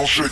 ground shake.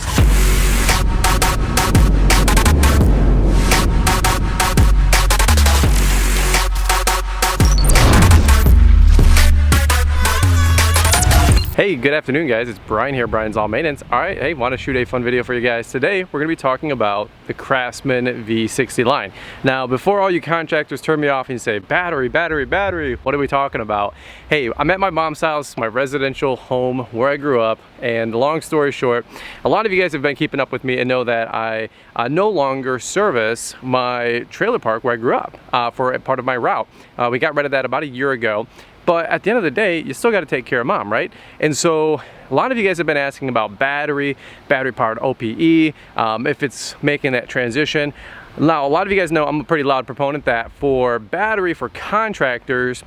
Hey, good afternoon guys, it's Brian here, Brian's All Maintenance. Alright, hey, want to shoot a fun video for you guys. Today, we're going to be talking about the Craftsman V60 line. Now, before all you contractors turn me off and say, battery, what are we talking about? Hey, I'm at my mom's house, my residential home where I grew up, and long story short, a lot of you guys have been keeping up with me and know that I no longer service my trailer park where I grew up for a part of my route. We got rid of that about a year ago. But at the end of the day, you still got to take care of mom, right? And so a lot of you guys have been asking about battery powered OPE, if it's making that transition. Now, a lot of you guys know I'm a pretty loud proponent that for battery for contractors,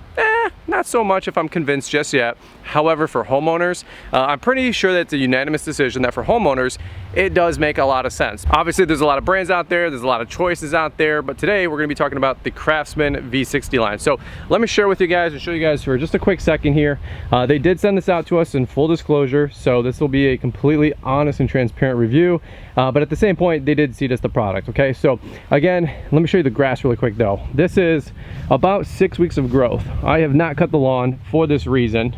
not so much if I'm convinced just yet. However, for homeowners, I'm pretty sure that it's a unanimous decision that for homeowners, it does make a lot of sense. Obviously, there's a lot of brands out there, there's a lot of choices out there, but today we're gonna be talking about the Craftsman V60 line. So let me share with you guys and show you guys for just a quick second here. They did send this out to us in full disclosure, so this will be a completely honest and transparent review, but at the same point, they did seed us the product, okay? So again, let me show you the grass really quick though. This is about 6 weeks of growth. I have not cut the lawn for this reason.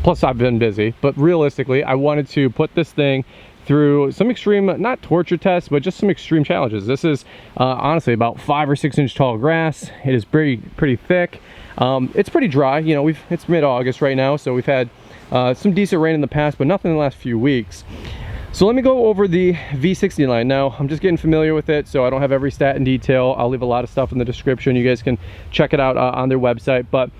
Plus I've been busy, but realistically, I wanted to put this thing through some extreme, not torture tests, but just some extreme challenges. This is honestly about 5 or 6 inch tall grass. It is pretty thick. It's pretty dry. You know, it's mid-August right now, so we've had some decent rain in the past, but nothing in the last few weeks. So let me go over the V60 line. Now, I'm just getting familiar with it, so I don't have every stat in detail. I'll leave a lot of stuff in the description. You guys can check it out on their website. But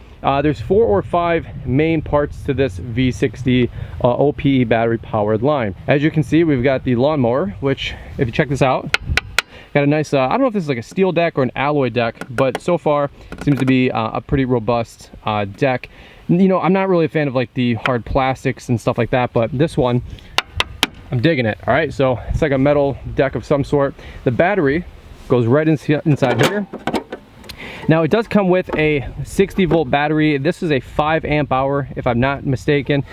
there's 4 or 5 main parts to this V60 OPE battery powered line. As you can see, we've got the lawnmower, which if you check this out, got a nice, I don't know if this is like a steel deck or an alloy deck, but so far it seems to be a pretty robust deck. You know, I'm not really a fan of like the hard plastics and stuff like that, but this one, I'm digging it. All right, so it's like a metal deck of some sort. The battery goes right inside here. Now it does come with a 60 volt battery. This is a 5 amp hour if I'm not mistaken.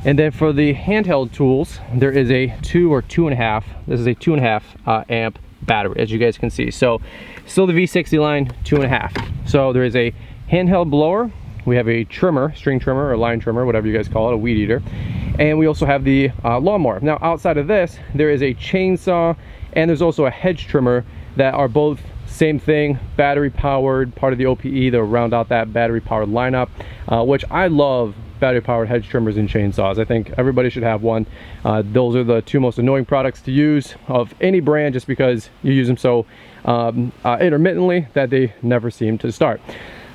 And then for the handheld tools, there is a 2 or 2.5. This is a 2.5 amp battery, as you guys can see. So still the V60 line, 2.5. So there is a handheld blower. We have a trimmer, string trimmer or line trimmer, whatever you guys call it, a weed eater. And we also have the lawnmower. Now outside of this, there is a chainsaw and there's also a hedge trimmer that are both same thing, battery powered, part of the OPE. They'll round out that battery powered lineup, which I love. Battery powered hedge trimmers and chainsaws. I think everybody should have one. Those are the 2 most annoying products to use of any brand, just because you use them so intermittently that they never seem to start.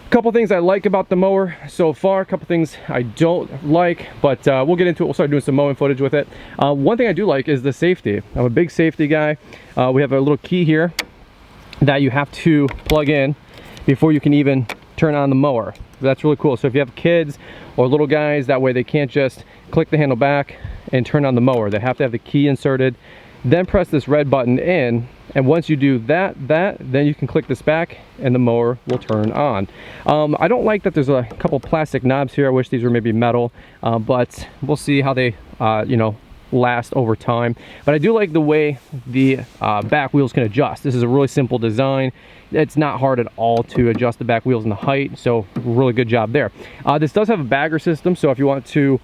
Couple things I like about the mower so far, a couple things I don't like, but we'll get into it. We'll start doing some mowing footage with it. One thing I do like is the safety. I'm a big safety guy. We have a little key here that you have to plug in before you can even turn on the mower. That's really cool. So if you have kids or little guys, that way they can't just click the handle back and turn on the mower. They have to have the key inserted, then press this red button in, and once you do that, then you can click this back and the mower will turn on. I don't like that there's a couple plastic knobs here. I wish these were maybe metal, but we'll see how they you know, last over time. But I do like the way the back wheels can adjust. This is a really simple design. It's not hard at all to adjust the back wheels and the height, so really good job there. This does have a bagger system, so if you want to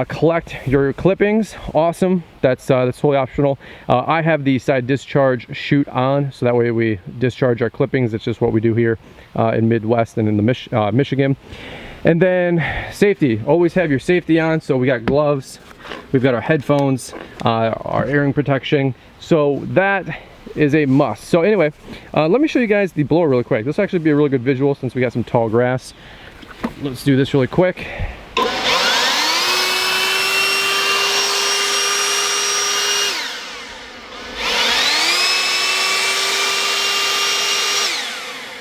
collect your clippings, awesome. That's totally optional. I have the side discharge chute on, so that way we discharge our clippings. It's just what we do here in Midwest and in the Michigan. And then safety, always have your safety on. So we got gloves, we've got our headphones, our hearing protection. So that is a must. So anyway, let me show you guys the blower really quick. This will actually be a really good visual since we got some tall grass. Let's do this really quick.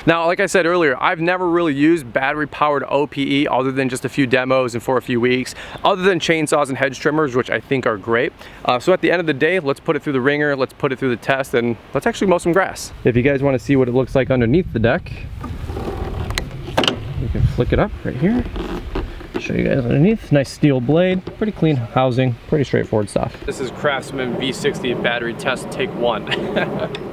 Now, like I said earlier, I've never really used battery-powered OPE other than just a few demos and for a few weeks, other than chainsaws and hedge trimmers, which I think are great. So at the end of the day, let's put it through the ringer, let's put it through the test, and let's actually mow some grass. If you guys want to see what it looks like underneath the deck, you can flick it up right here. Show you guys underneath. Nice steel blade, pretty clean housing, pretty straightforward stuff. This is Craftsman V60 battery test take 1.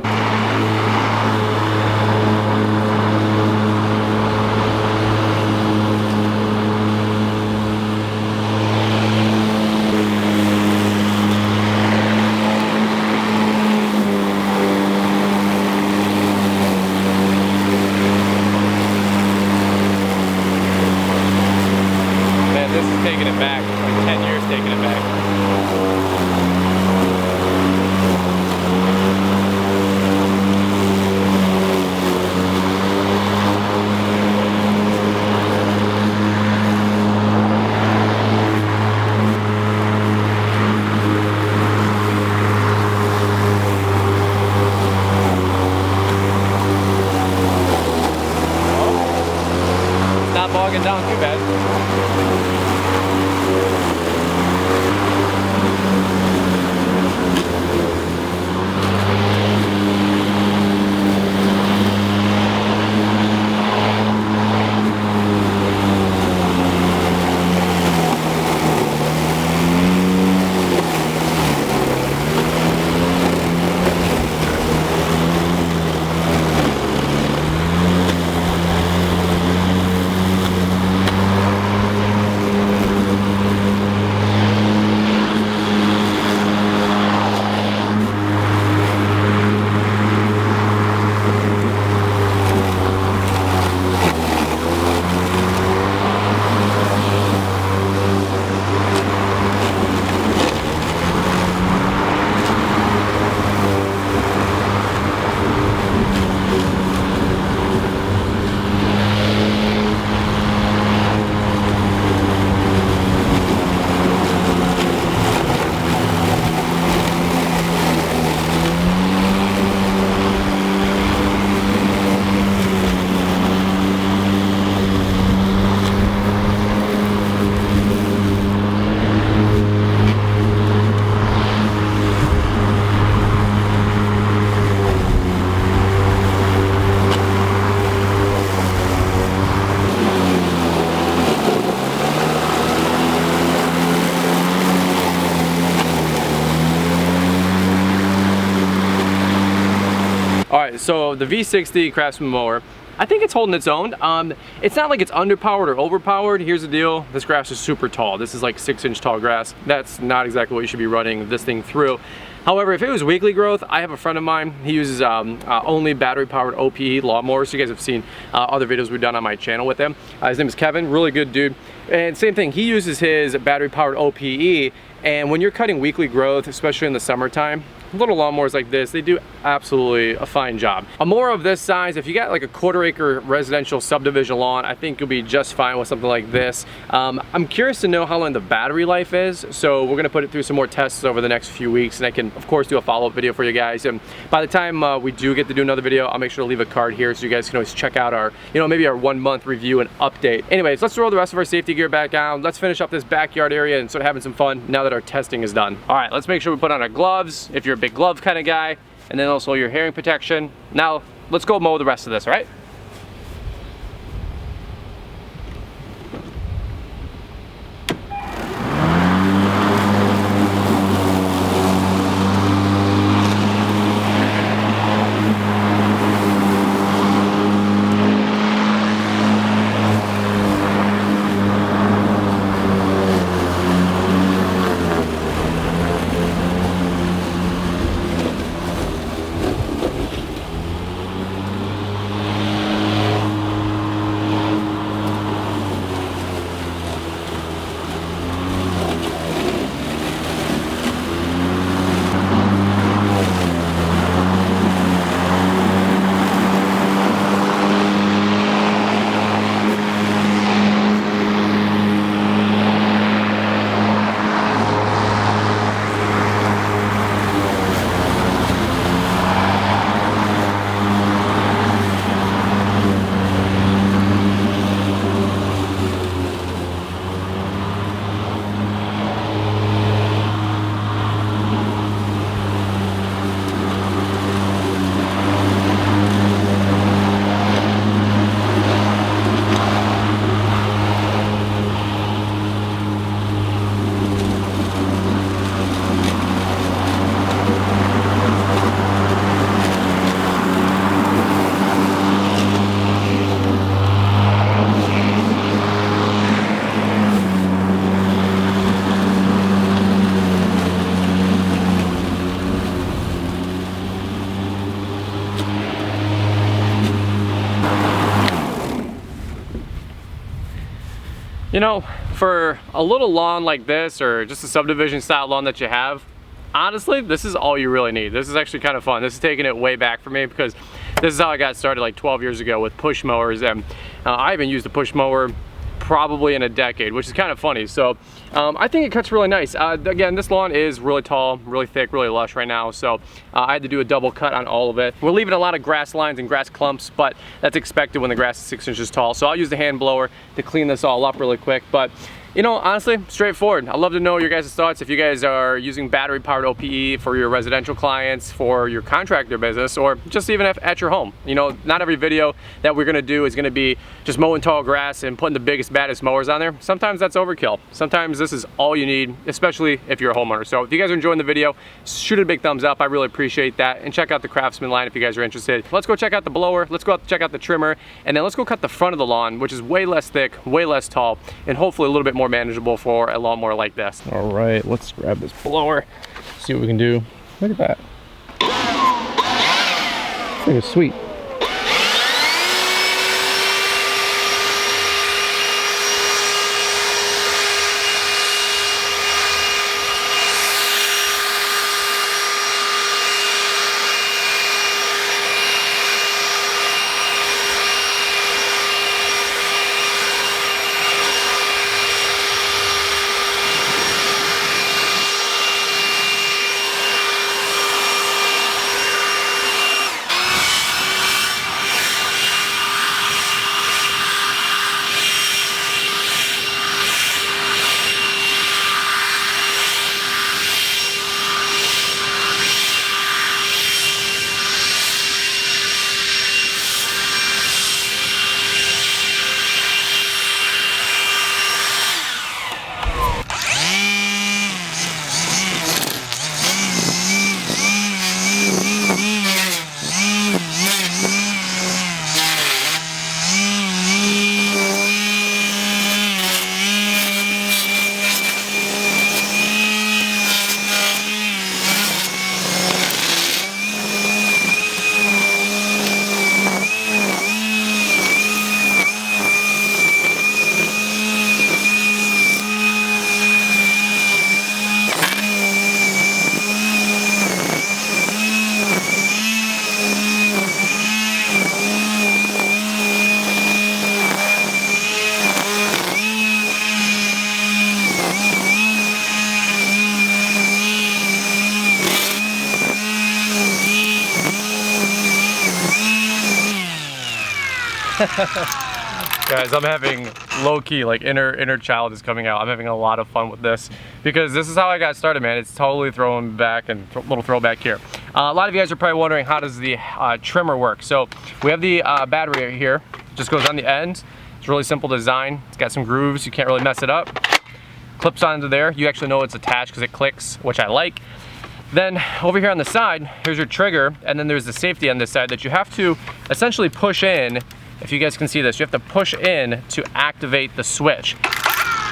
Taking it back, like 10 years taking it back. Oh. It's not bogging down too bad. Alright, so the V60 Craftsman mower, I think it's holding its own. It's not like it's underpowered or overpowered. Here's the deal, this grass is super tall. This is like 6-inch tall grass. That's not exactly what you should be running this thing through. However, if it was weekly growth, I have a friend of mine, he uses only battery powered OPE lawnmowers. You guys have seen other videos we've done on my channel with him. His name is Kevin, really good dude. And same thing, he uses his battery powered OPE, and when you're cutting weekly growth, especially in the summertime, little lawnmowers like this, they do absolutely a fine job. A mower of this size, if you got like a 1/4 acre residential subdivision lawn, I think you'll be just fine with something like this. I'm curious to know how long the battery life is, so we're gonna put it through some more tests over the next few weeks, and I can of course do a follow-up video for you guys. And by the time we do get to do another video, I'll make sure to leave a card here so you guys can always check out our, maybe our 1-month review and update. Anyways, let's throw the rest of our safety gear back on. Let's finish up this backyard area and start having some fun now that our testing is done. All right, let's make sure we put on our gloves if you're a big glove kind of guy, and then also your hearing protection. Now let's go mow the rest of this, all right? You know, for a little lawn like this, or just a subdivision style lawn that you have, honestly, this is all you really need. This is actually kind of fun. This is taking it way back for me, because this is how I got started like 12 years ago with push mowers, and I haven't used a push mower probably in a decade, which is kind of funny. So I think it cuts really nice. Again, this lawn is really tall, really thick, really lush right now, so I had to do a double cut on all of it. We're leaving a lot of grass lines and grass clumps, but that's expected when the grass is 6 inches tall. So I'll use the hand blower to clean this all up really quick. But you know, honestly, straightforward. I'd love to know your guys' thoughts if you guys are using battery powered OPE for your residential clients, for your contractor business, or just even at your home. You know, not every video that we're gonna do is gonna be just mowing tall grass and putting the biggest, baddest mowers on there. Sometimes that's overkill. Sometimes this is all you need, especially if you're a homeowner. So if you guys are enjoying the video, shoot it a big thumbs up. I really appreciate that. And check out the Craftsman line if you guys are interested. Let's go check out the blower. Let's go out check out the trimmer. And then let's go cut the front of the lawn, which is way less thick, way less tall, and hopefully a little bit more manageable for a lawnmower like this. All right, let's grab this blower, see what we can do. Look at that. This thing is sweet. Guys, I'm having low-key, like inner child is coming out. I'm having a lot of fun with this because this is how I got started, man. It's totally throwing back, and little throwback here. A lot of you guys are probably wondering, how does the trimmer work? So we have the battery right here. It just goes on the end. It's a really simple design. It's got some grooves. You can't really mess it up. Clips onto there. You actually know it's attached because it clicks, which I like. Then over here on the side, here's your trigger, and then there's the safety on this side that you have to essentially push in. If you guys can see this, you have to push in to activate the switch.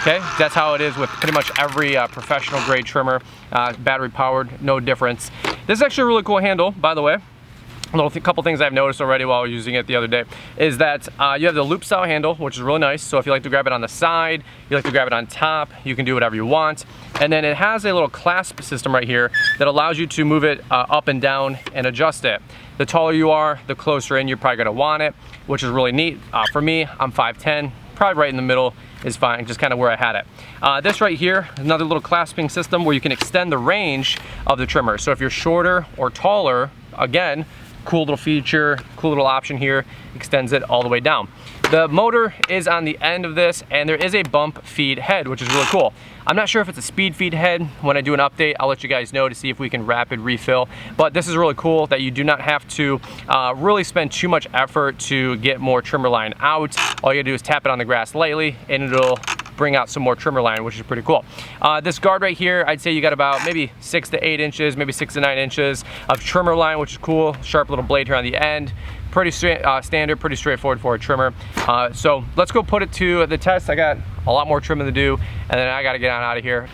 Okay, that's how it is with pretty much every professional grade trimmer, battery powered, no difference. This is actually a really cool handle, by the way. Couple things I've noticed already while using it the other day is that you have the loop style handle, which is really nice. So if you like to grab it on the side, you like to grab it on top, you can do whatever you want. And then it has a little clasp system right here that allows you to move it up and down and adjust it. The taller you are, the closer in you're probably gonna want it, which is really neat. For me, I'm 5'10", probably right in the middle is fine, just kind of where I had it. This right here, another little clasping system where you can extend the range of the trimmer. So if you're shorter or taller, again, cool little feature, cool little option here, extends it all the way down. The motor is on the end of this, and there is a bump feed head, which is really cool. I'm not sure if it's a speed feed head. When I do an update, I'll let you guys know to see if we can rapid refill. But this is really cool that you do not have to really spend too much effort to get more trimmer line out. All you gotta do is tap it on the grass lightly, and it'll bring out some more trimmer line, which is pretty cool. This guard right here, I'd say you got about maybe 6 to 8 inches, maybe 6 to 9 inches of trimmer line, which is cool. Sharp little blade here on the end. Pretty standard, pretty straightforward for a trimmer. So let's go put it to the test. I got a lot more trimming to do, and then I gotta get on out of here.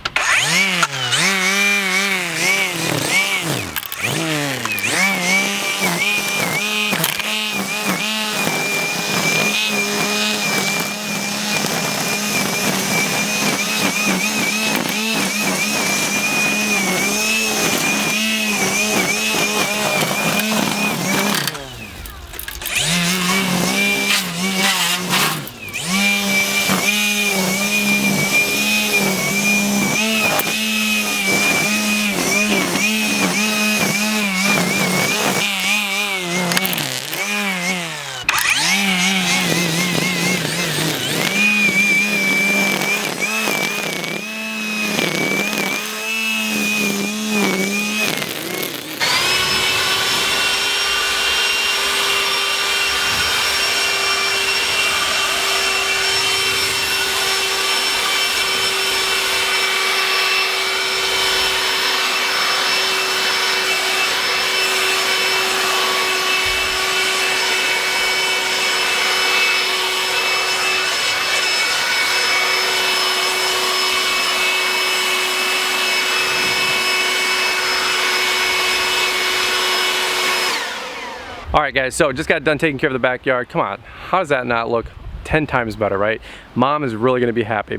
All right guys, so just got done taking care of the backyard. Come on, how does that not look 10 times better, right? Mom is really gonna be happy.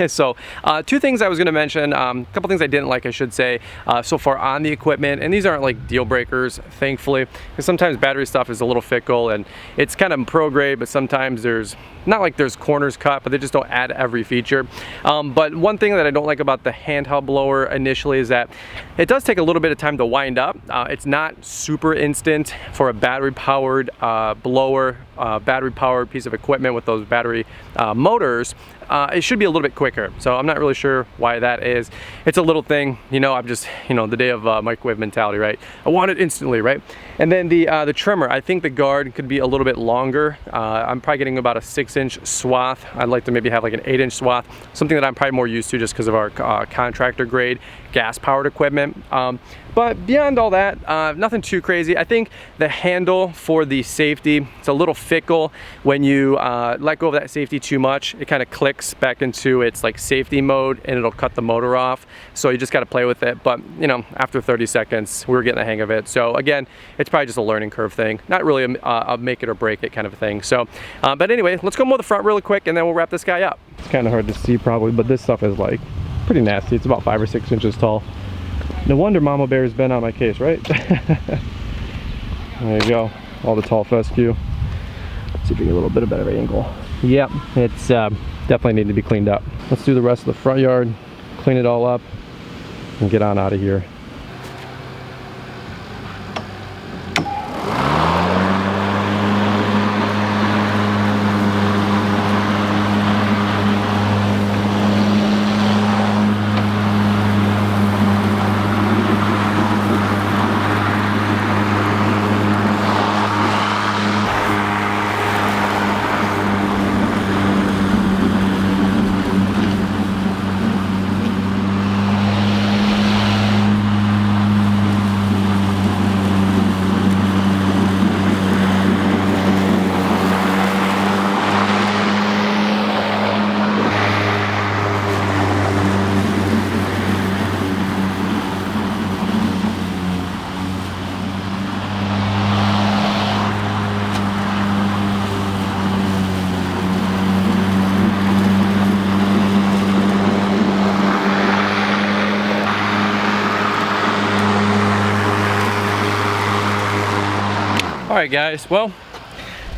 So two things I was gonna mention, a couple things I didn't like, I should say, so far on the equipment, and these aren't like deal breakers, thankfully, because sometimes battery stuff is a little fickle and it's kind of pro grade, but sometimes there's, not like there's corners cut, but they just don't add every feature. But one thing that I don't like about the handheld blower initially is that it does take a little bit of time to wind up. It's not super instant for a battery powered blower, battery powered piece of equipment with those battery motors. It should be a little bit quicker, so I'm not really sure why that is. It's a little thing, you know. I'm just, you know, the day of microwave mentality, right? I want it instantly, right? And then the trimmer, I think the guard could be a little bit longer. I'm probably getting about a 6-inch swath. I'd like to maybe have like an 8-inch swath, something that I'm probably more used to just because of our contractor grade gas powered equipment. But beyond all that, nothing too crazy. I think the handle for the safety, it's a little fickle. When you let go of that safety too much, it kind of clicks back into its like safety mode and it'll cut the motor off. So you just got to play with it. But you know, after 30 seconds, we were getting the hang of it. So again, it's probably just a learning curve thing, not really a make it or break it kind of a thing. So, but anyway, let's go mow the front really quick and then we'll wrap this guy up. It's kind of hard to see probably, but this stuff is like pretty nasty. It's about 5 or 6 inches tall. No wonder Mama Bear's been on my case, right? There you go, all the tall fescue. Let's see if we get a little bit of better angle. Yep, it's definitely need to be cleaned up. Let's do the rest of the front yard, clean it all up, and get on out of here. Alright guys, well,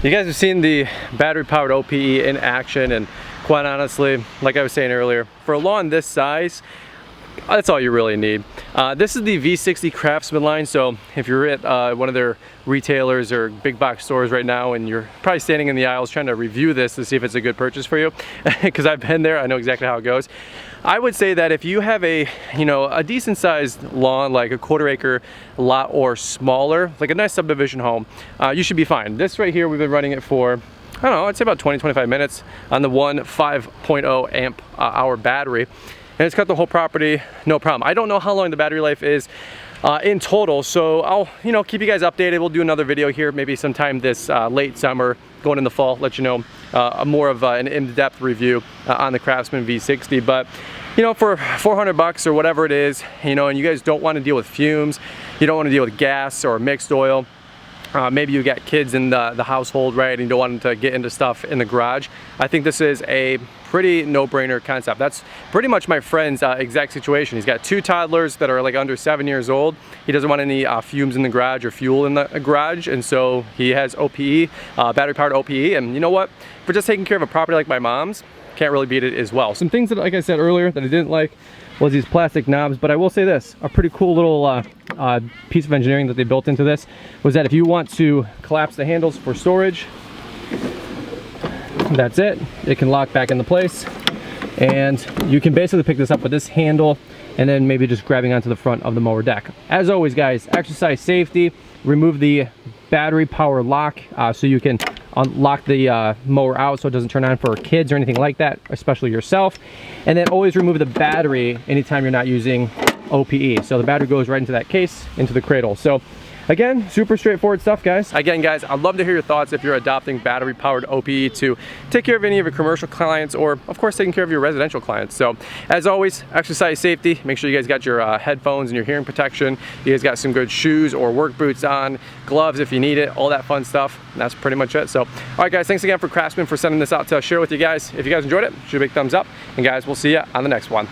you guys have seen the battery powered OPE in action, and quite honestly, like I was saying earlier, for a lawn this size, that's all you really need. This is the V60 Craftsman line, so if you're at one of their retailers or big box stores right now and you're probably standing in the aisles trying to review this to see if it's a good purchase for you, because I've been there, I know exactly how it goes. I would say that if you have a, you know, a decent sized lawn, like a 1/4 acre lot or smaller, like a nice subdivision home, you should be fine. This right here, we've been running it for, I don't know, I'd say about 20-25 minutes on the one 5.0 amp hour battery. And it's cut the whole property, no problem. I don't know how long the battery life is in total, so I'll, you know, keep you guys updated. We'll do another video here maybe sometime this late summer, going in the fall, let you know more of an in-depth review on the Craftsman V60. But you know, for 400 bucks or whatever it is, you know, and you guys don't want to deal with fumes, you don't want to deal with gas or mixed oil, maybe you got kids in the household, right, and you don't want them to get into stuff in the garage, I think this is a pretty no-brainer concept. That's pretty much my friend's exact situation. He's got 2 toddlers that are like under 7 years old. He doesn't want any fumes in the garage or fuel in the garage, and so he has OPE, battery-powered OPE, and you know what? For just taking care of a property like my mom's, can't really beat it as well. Some things that, like I said earlier, that I didn't like was these plastic knobs, but I will say this, a pretty cool little piece of engineering that they built into this was that if you want to collapse the handles for storage, that's it. It can lock back into place, and you can basically pick this up with this handle and then maybe just grabbing onto the front of the mower deck. As always guys, exercise safety, remove the battery power lock so you can unlock the mower out so it doesn't turn on for kids or anything like that, especially yourself. And then always remove the battery anytime you're not using OPE. So the battery goes right into that case, into the cradle. So again, super straightforward stuff, guys. Again, guys, I'd love to hear your thoughts if you're adopting battery-powered OPE to take care of any of your commercial clients, or of course taking care of your residential clients. So as always, exercise safety. Make sure you guys got your headphones and your hearing protection. You guys got some good shoes or work boots on, gloves if you need it, all that fun stuff. And that's pretty much it. So all right, guys, thanks again for Craftsman for sending this out to share with you guys. If you guys enjoyed it, shoot a big thumbs up, and guys, we'll see you on the next one.